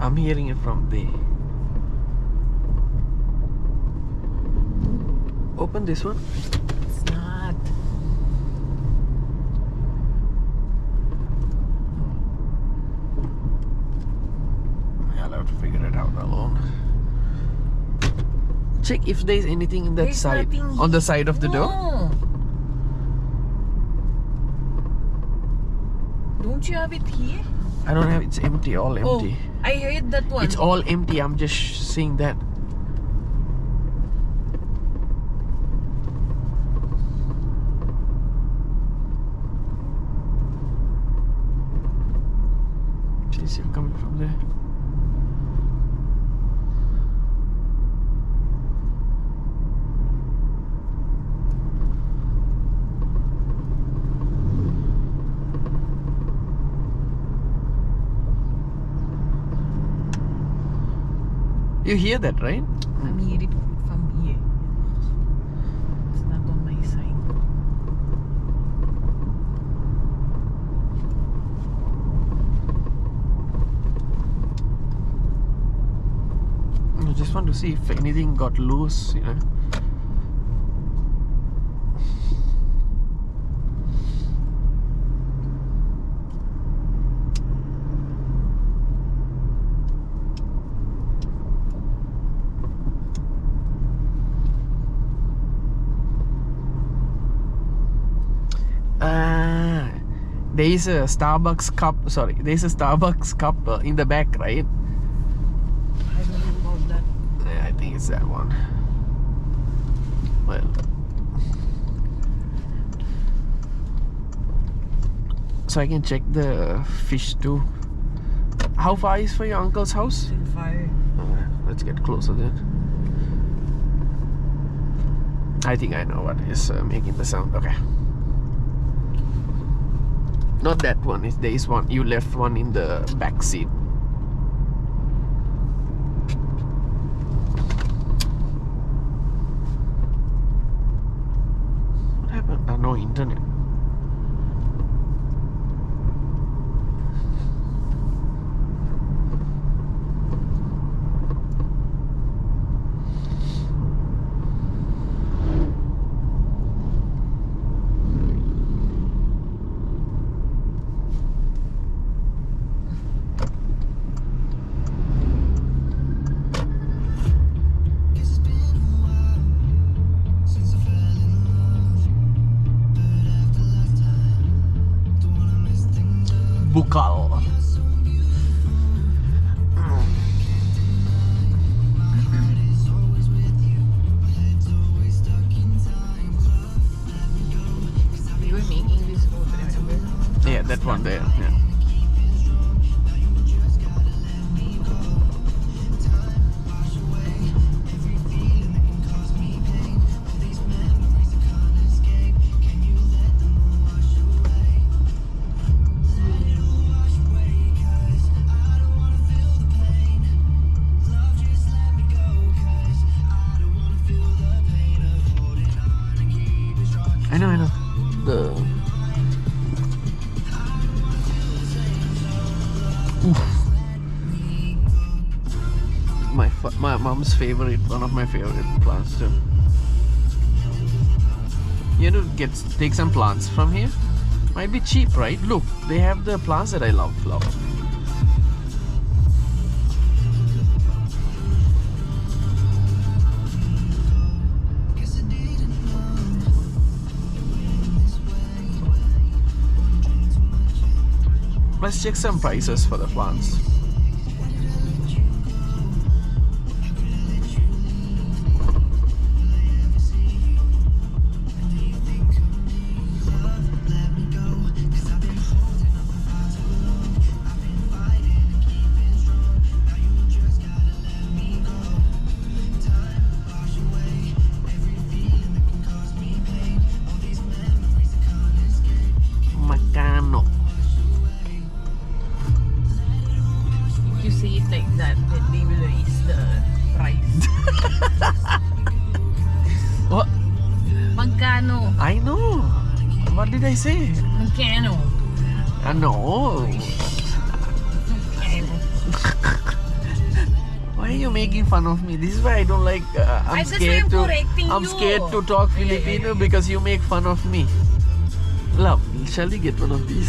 I'm hearing it from there. Open this one. It's not. I'll have to figure it out alone. Check if there's anything in that There's side. nothing On the side of the door. No. Don't you have it here? I don't have. It's empty. All empty. Oh, I heard that one. It's all empty. I'm just seeing that. Jeez, you're coming from there. You hear that, right? I'm hearing it from here. It's not on my side. I just want to see if anything got loose, you know. There is a Starbucks cup. Sorry, there is a Starbucks cup in the back, right? I don't know about that. Yeah, I think it's that one. Well, so I can check the fish too. How far is for your uncle's house? It's in fire. Let's get closer then. I think I know what is making the sound. Okay. Not that one. There is one. You left one in the back seat. What happened? No internet. Bukal. We were making this road, remember? Yeah, that one there. Yeah. I know. My mom's favorite, one of my favorite plants too. You know, take some plants from here. Might be cheap, right? Look, they have the plants that I love. Let's check some prices for the plants. Macano. If you say it like that, then they will raise the price. What? Magkano? I know. What did I say? Magkano? No. Magkano? you making fun of me? This is why I don't like. I'm That's why scared I'm to. correcting I'm you. scared to talk Filipino because you make fun of me. Love, shall we get one of these?